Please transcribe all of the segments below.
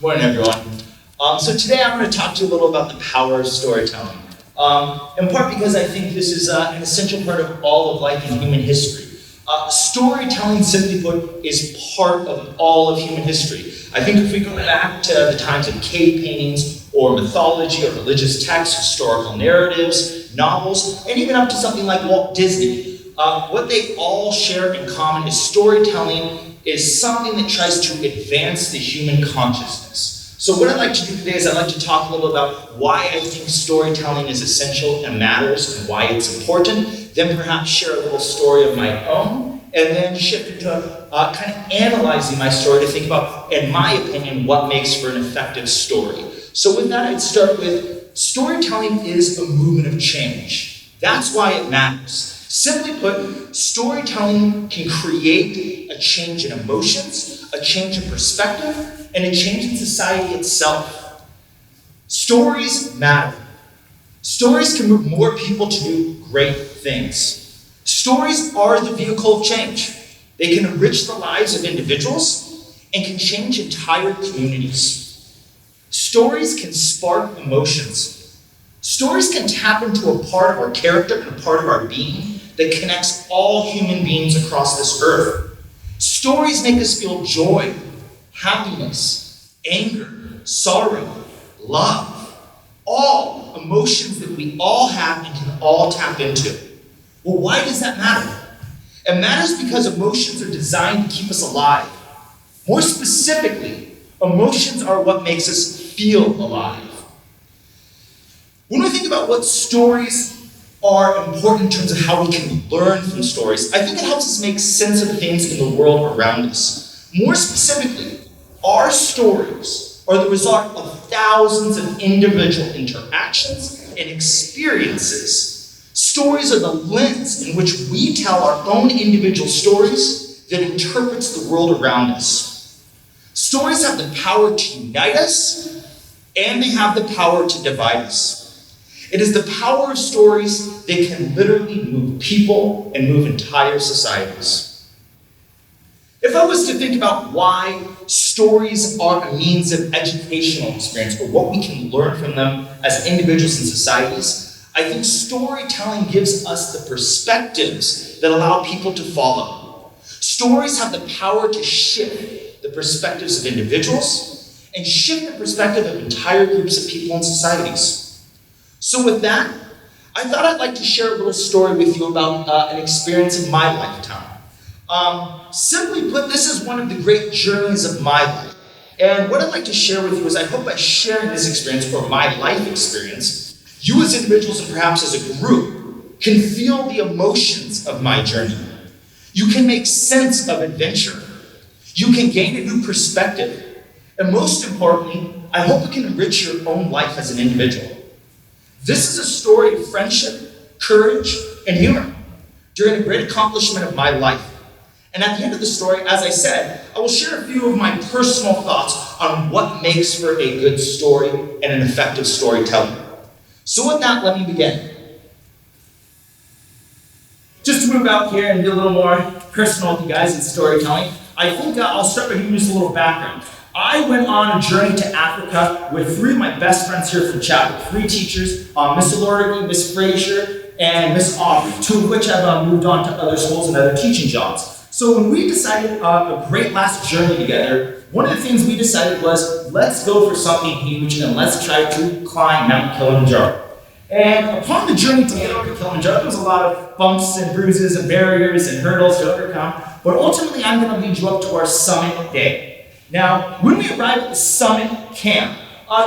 Morning, everyone. So today I'm going to talk to you a little about the power of storytelling. In part because I think this is an essential part of all of life in human history. Storytelling, simply put, is part of all of human history. I think if we go back to the times of cave paintings, or mythology, or religious texts, historical narratives, novels, and even up to something like Walt Disney, what they all share in common is storytelling is something that tries to advance the human consciousness. So what I'd like to do today is I'd like to talk a little about why I think storytelling is essential and matters and why it's important, then perhaps share a little story of my own, and then shift into kind of analyzing my story to think about, in my opinion, what makes for an effective story. So with that, I'd start with storytelling is a movement of change. That's why it matters. Simply put, storytelling can create a change in emotions, a change in perspective, and a change in society itself. Stories matter. Stories can move more people to do great things. Stories are the vehicle of change. They can enrich the lives of individuals and can change entire communities. Stories can spark emotions. Stories can tap into a part of our character and a part of our being that connects all human beings across this earth. Stories make us feel joy, happiness, anger, sorrow, love, all emotions that we all have and can all tap into. Well, why does that matter? It matters because emotions are designed to keep us alive. More specifically, emotions are what makes us feel alive. When we think about what stories are important in terms of how we can learn from stories, I think it helps us make sense of things in the world around us. More specifically, our stories are the result of thousands of individual interactions and experiences. Stories are the lens in which we tell our own individual stories that interprets the world around us. Stories have the power to unite us, and they have the power to divide us. It is the power of stories that can literally move people and move entire societies. If I was to think about why stories are a means of educational experience, or what we can learn from them as individuals and societies, I think storytelling gives us the perspectives that allow people to follow. Stories have the power to shift the perspectives of individuals and shift the perspective of entire groups of people and societies. So with that, I thought I'd like to share a little story with you about an experience of my lifetime. Simply put, this is one of the great journeys of my life. And what I'd like to share with you is I hope by sharing this experience, or my life experience, you as individuals and perhaps as a group can feel the emotions of my journey. You can make sense of adventure. You can gain a new perspective. And most importantly, I hope it can enrich your own life as an individual. This is a story of friendship, courage, and humor during a great accomplishment of my life. And at the end of the story, as I said, I will share a few of my personal thoughts on what makes for a good story and an effective storytelling. So with that, let me begin. Just to move out here and be a little more personal with you guys in storytelling, I think I'll start by giving you just a little background. I went on a journey to Africa with three of my best friends here from Chadwick, three teachers, Miss Alorigi, Miss Frazier, and Miss Aubrey, two of which have moved on to other schools and other teaching jobs. So when we decided a great last journey together, one of the things we decided was, let's go for something huge and let's try to climb Mount Kilimanjaro. And upon the journey to get over to Kilimanjaro, there was a lot of bumps and bruises and barriers and hurdles to overcome, but ultimately I'm going to lead you up to our summit day. Now, when we arrive at the summit camp,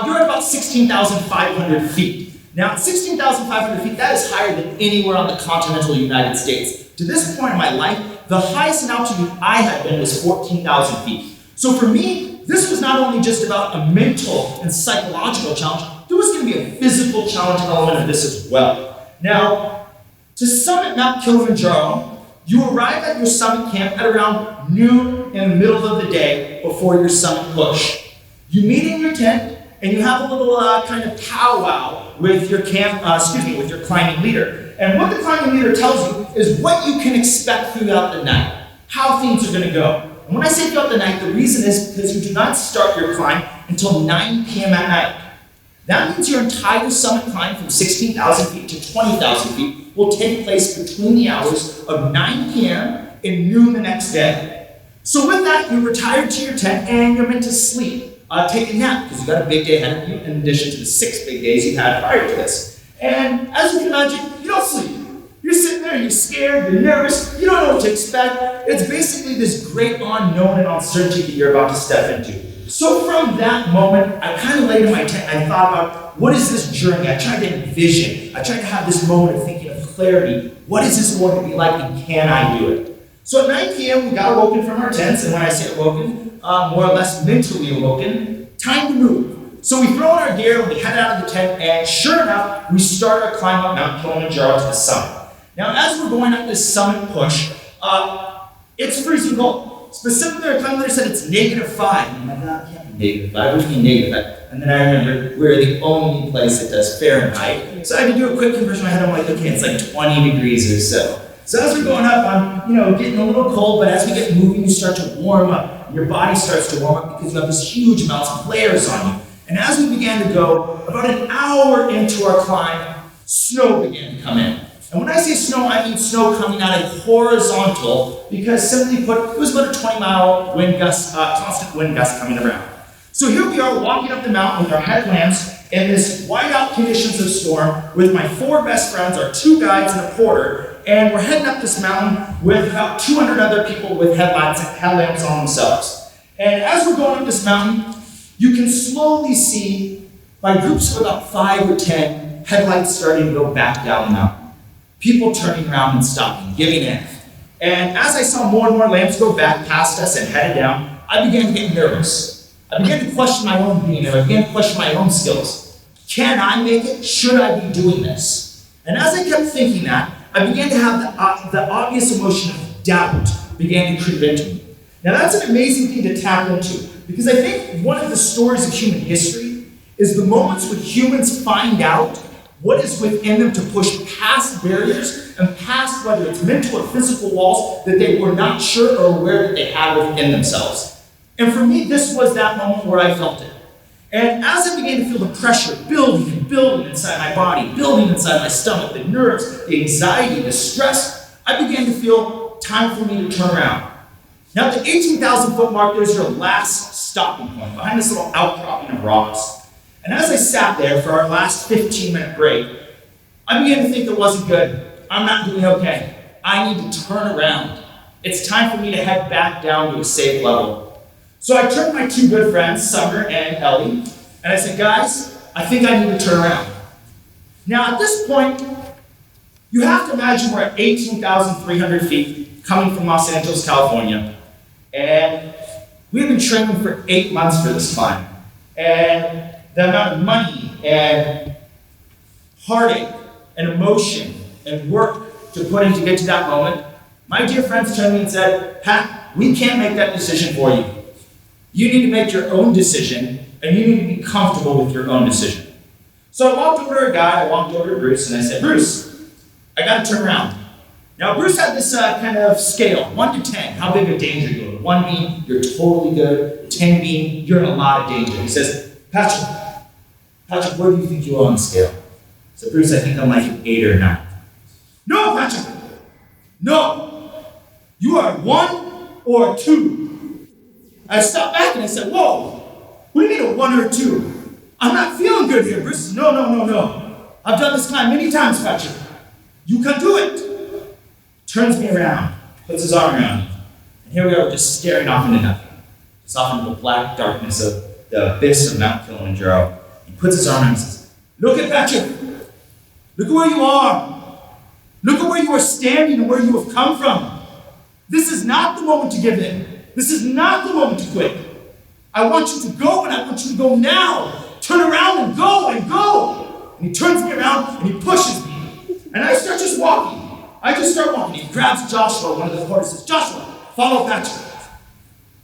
you're at about 16,500 feet. Now, at 16,500 feet, that is higher than anywhere on the continental United States. To this point in my life, the highest in altitude I had been was 14,000 feet. So for me, this was not only just about a mental and psychological challenge, there was going to be a physical challenge element of this as well. Now, to summit Mount Kilimanjaro, you arrive at your summit camp at around noon in the middle of the day before your summit push. You meet in your tent and you have a little kind of powwow with your with your climbing leader. And what the climbing leader tells you is what you can expect throughout the night, how things are going to go. And when I say throughout the night, the reason is because you do not start your climb until 9 p.m. at night. That means your entire summit climb from 16,000 feet to 20,000 feet will take place between the hours of 9 p.m. and noon the next day. So with that, you retire to your tent and you're meant to sleep. Take a nap, because you've got a big day ahead of you in addition to the 6 big days you had prior to this. And as you can imagine, you don't sleep. You're sitting there, you're scared, you're nervous, you don't know what to expect. It's basically this great unknown and uncertainty that you're about to step into. So from that moment, I kind of laid in my tent and I thought about, what is this journey? I tried to envision. I tried to have this moment of thinking of clarity. What is this going to be like, and can I do it? So at 9 p.m., we got awoken from our tents, and when I say awoken, more or less mentally awoken, time to move. So we throw on our gear, we head out of the tent, and sure enough, we start our climb up Mount Kilimanjaro to the summit. Now, as we're going up this summit push, it's freezing cold. Specifically, our climb leader said it's -5. I'm like, no, it can't be -5. What do you mean -5? And then I remember we're the only place that does Fahrenheit. So I had to do a quick conversion in my head. I'm like, okay, it's like 20 degrees or so. So as we're going up, I'm getting a little cold, but as we get moving, you start to warm up. Your body starts to warm up because you have this huge amounts of layers on you. And as we began to go, about an hour into our climb, snow began to come in. And when I say snow, I mean snow coming at a horizontal, because simply put, it was about a 20-mile wind gust, constant wind gust coming around. So here we are walking up the mountain with our headlamps in this whiteout conditions of storm with my 4 best friends, our 2 guides and a porter, and we're heading up this mountain with about 200 other people with headlamps on themselves. And as we're going up this mountain, you can slowly see, by groups of about 5 or 10, headlights starting to go back down the mountain. People turning around and stopping, giving in. And as I saw more and more lamps go back past us and headed down, I began to get nervous. I began to question my own being, and I began to question my own skills. Can I make it? Should I be doing this? And as I kept thinking that, I began to have the obvious emotion of doubt began to creep into me. Now that's an amazing thing to tap into, because I think one of the stories of human history is the moments when humans find out what is within them to push past barriers and past whether it's mental or physical walls that they were not sure or aware that they had within themselves. And for me, this was that moment where I felt it. And as I began to feel the pressure building and building inside my body, building inside my stomach, the nerves, the anxiety, the stress, I began to feel time for me to turn around. Now at the 18,000-foot mark, there's your last stopping point behind this little outcropping of rocks. And as I sat there for our last 15-minute break, I began to think it wasn't good. I'm not doing okay. I need to turn around. It's time for me to head back down to a safe level. So I turned to my 2 good friends, Summer and Ellie, and I said, guys, I think I need to turn around. Now at this point, you have to imagine we're at 18,300 feet coming from Los Angeles, California, and we've been training for 8 months for this climb. And the amount of money and heartache and emotion and work to put in to get to that moment, my dear friends turned to me and said, Pat, we can't make that decision for you. You need to make your own decision, and you need to be comfortable with your own decision. So I walked over to a guy, I walked over to Bruce, and I said, Bruce, I got to turn around. Now, Bruce had this kind of scale, 1 to 10, how big of danger you're in. 1 being you're totally good, 10 being you're in a lot of danger. He says, Patrick, where do you think you are on the scale? So Bruce, I think I'm like an 8 or 9. No, Patrick, no, you are 1 or 2. I stopped back and I said, whoa, what do you mean a 1 or 2? I'm not feeling good here, Bruce. No. I've done this climb many times, Patrick. You can do it. Turns me around, puts his arm around me. And here we are just staring off into nothing. Just off into the black darkness of the abyss of Mount Kilimanjaro. He puts his arm around me and says, look at Patrick. Look at where you are. Look at where you are standing and where you have come from. This is not the moment to give in. This is not the moment to quit. I want you to go, and I want you to go now. Turn around and go and go. And he turns me around and he pushes me. And I start just walking. I just start walking. He grabs Joshua, one of the porters, says, Joshua, follow Patrick.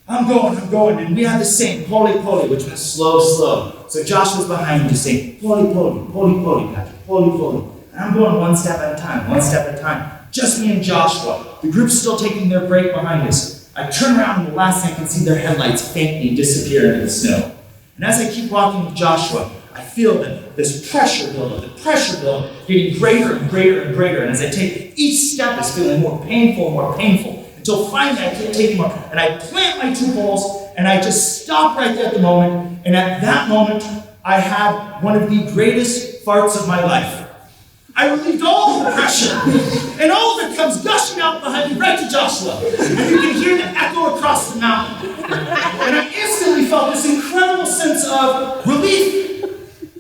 I'm going. And we have the same, poli, which means slow. So Joshua's behind me just saying, poli, Patrick, poli. And I'm going one step at a time. Just me and Joshua. The group's still taking their break behind us. I turn around and the last thing I can see their headlights faintly disappear into the snow. And as I keep walking with Joshua, I feel this pressure build up, the pressure build up, getting greater and greater and greater. And as I take each step, it's feeling more painful, until finally I can't take anymore. And I plant my 2 poles, and I just stop right there at the moment. And at that moment, I had one of the greatest farts of my life. I relieved all the pressure, and all of it comes gushing out behind me right to Joshua. And you can hear the echo across the mountain. And I instantly felt this incredible sense of relief.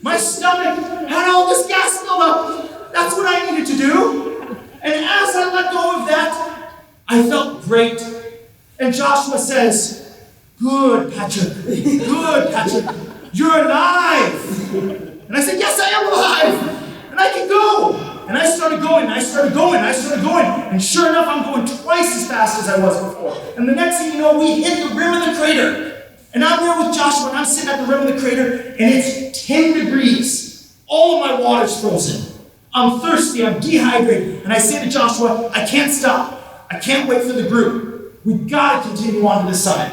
My stomach had all this gas built up. That's what I needed to do. And as I let go of that, I felt great. And Joshua says, "Good, Patrick. Good, Patrick. You're alive." And I said, "Yes, I am alive. And I can go." And I started going. And sure enough, I'm going twice as fast as I was before. And the next thing you know, we hit the rim of the crater. And I'm there with Joshua, and I'm sitting at the rim of the crater, and it's 10 degrees. All of my water's frozen. I'm thirsty, I'm dehydrated. And I say to Joshua, "I can't stop. I can't wait for the group. We've got to continue on to the summit."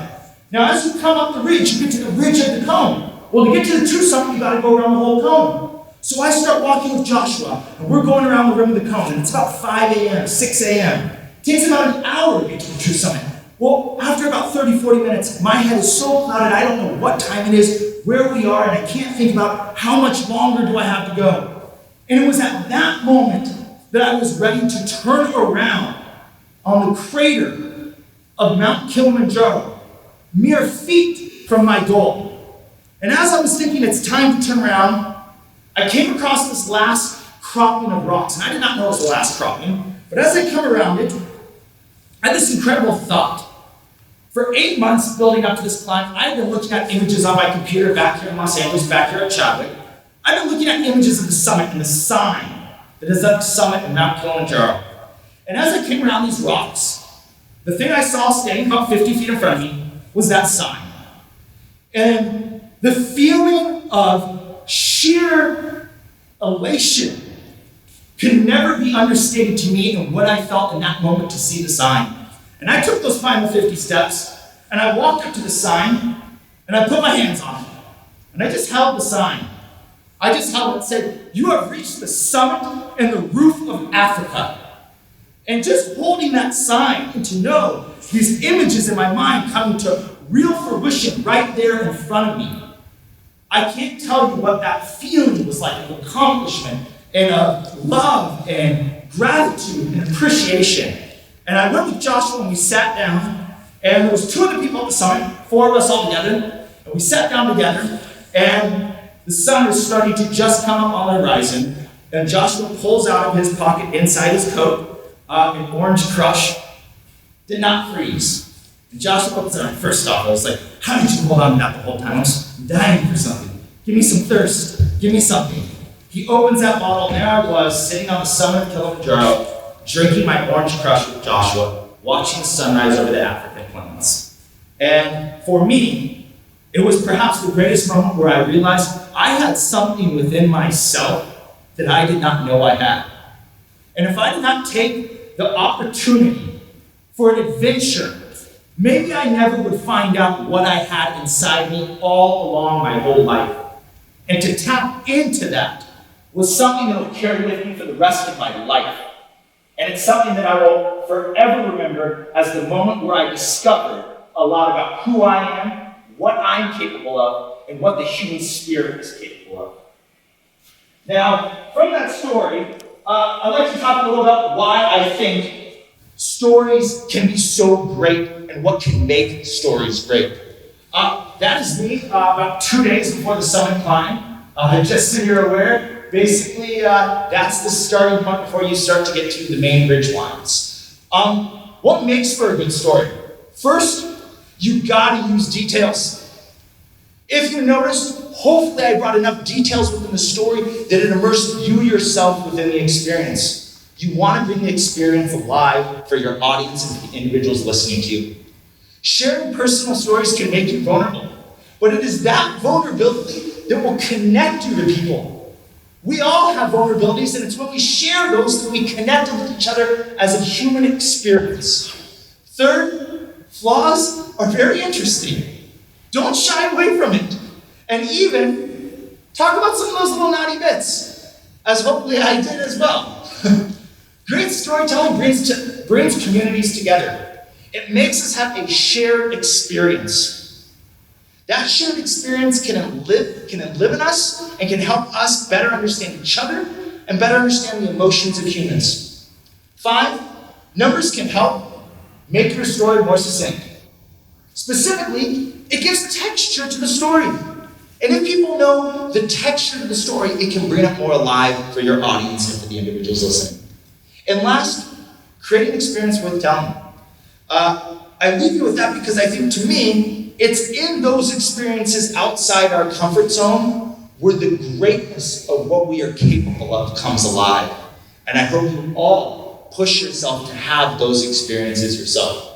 Now, as you come up the ridge, you get to the ridge of the cone. Well, to get to the true summit, you got to go around the whole cone. So I start walking with Joshua, and we're going around the rim of the cone, and it's about 5 a.m., 6 a.m. It takes about an hour to get to the true summit. Well, after about 30, 40 minutes, my head is so clouded, I don't know what time it is, where we are, and I can't think about how much longer do I have to go. And it was at that moment that I was ready to turn around on the crater of Mount Kilimanjaro, mere feet from my goal. And as I was thinking it's time to turn around, I came across this last cropping of rocks, and I did not know it was the last cropping, but as I come around it, I had this incredible thought. For 8 months building up to this climb, I've been looking at images on my computer back here in Los Angeles, back here at Chadwick. I've been looking at images of the summit and the sign that is at the summit in Mount Kilimanjaro. And as I came around these rocks, the thing I saw standing about 50 feet in front of me was that sign. And the feeling of sheer elation can never be understated to me in what I felt in that moment to see the sign. And I took those final 50 steps, and I walked up to the sign, and I put my hands on it. And I just held the sign. I just held it and said, "You have reached the summit and the roof of Africa." And just holding that sign, and to know these images in my mind coming to real fruition right there in front of me, I can't tell you what that feeling was like of accomplishment and of love and gratitude and appreciation. And I went with Joshua and we sat down, and there was 2 other people at the summit, 4 of us all together, and we sat down together, and the sun is starting to just come up on the horizon, and Joshua pulls out of his pocket inside his coat an orange crush. Did not freeze. And Joshua opens it up. First off, I was like, "How did you hold on to that the whole time? I was dying for something. Give me some thirst. Give me something." He opens that bottle, and there I was, sitting on the summit of Kilimanjaro, drinking my orange crush with Joshua, watching the sunrise over the African plains. And for me, it was perhaps the greatest moment where I realized I had something within myself that I did not know I had. And if I did not take the opportunity for an adventure, maybe I never would find out what I had inside me all along my whole life. And to tap into that was something that will carry with me for the rest of my life. And it's something that I will forever remember as the moment where I discovered a lot about who I am, what I'm capable of, and what the human spirit is capable of. Now, from that story, I'd like to talk a little about why I think stories can be so great and what can make stories great. That is me about 2 days before the summit climb. Just so you're aware, basically that's the starting point before you start to get to the main ridge lines. What makes for a good story? First, you gotta use details. If you noticed, hopefully I brought enough details within the story that it immersed you yourself within the experience. You want to bring the experience alive for your audience and the individuals listening to you. Sharing personal stories can make you vulnerable, but it is that vulnerability that will connect you to people. We all have vulnerabilities, and it's when we share those that we connect with each other as a human experience. Third, flaws are very interesting. Don't shy away from it. and even talk about some of those little naughty bits, as hopefully I did as well. Great storytelling brings communities together. It makes us have a shared experience. That shared experience can live in us and can help us better understand each other and better understand the emotions of humans. 5, numbers can help make your story more succinct. Specifically, it gives texture to the story. And if people know the texture of the story, it can bring it more alive for your audience and for the individuals listening. And last, create an experience worth telling. I leave you with that because I think, to me, it's in those experiences outside our comfort zone where the greatness of what we are capable of comes alive. And I hope you all push yourself to have those experiences yourself.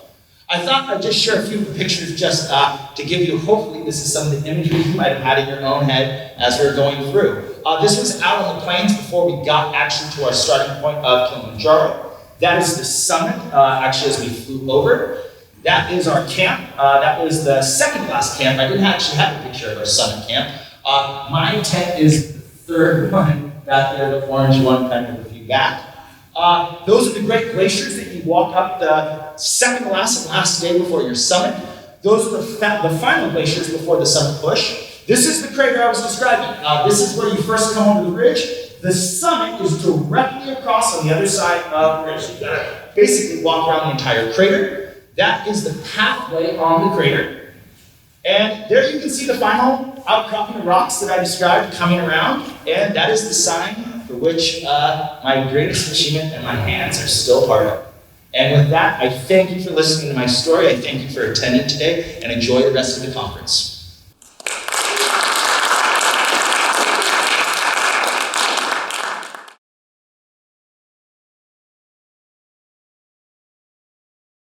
I thought I'd just share a few pictures just to give you, hopefully this is some of the imagery you might have had in your own head as we were going through. This was out on the plains before we got actually to our starting point of Kilimanjaro. That is the summit, actually as we flew over. That is our camp. That was the second last camp. I didn't actually have a picture of our summit camp. My tent is the third one, back there, the orange one, kind of a few back. Those are the great glaciers that you walk up the second to last and last day before your summit. Those are the final glaciers before the summit push. This is the crater I was describing. This is where you first come over the ridge. The summit is directly across on the other side of the ridge. So you've got to basically walk around the entire crater. That is the pathway on the crater. And there you can see the final outcropping of rocks that I described coming around. And that is the sign for which my greatest achievement and my hands are still part of. And with that, I thank you for listening to my story. I thank you for attending today, and enjoy the rest of the conference.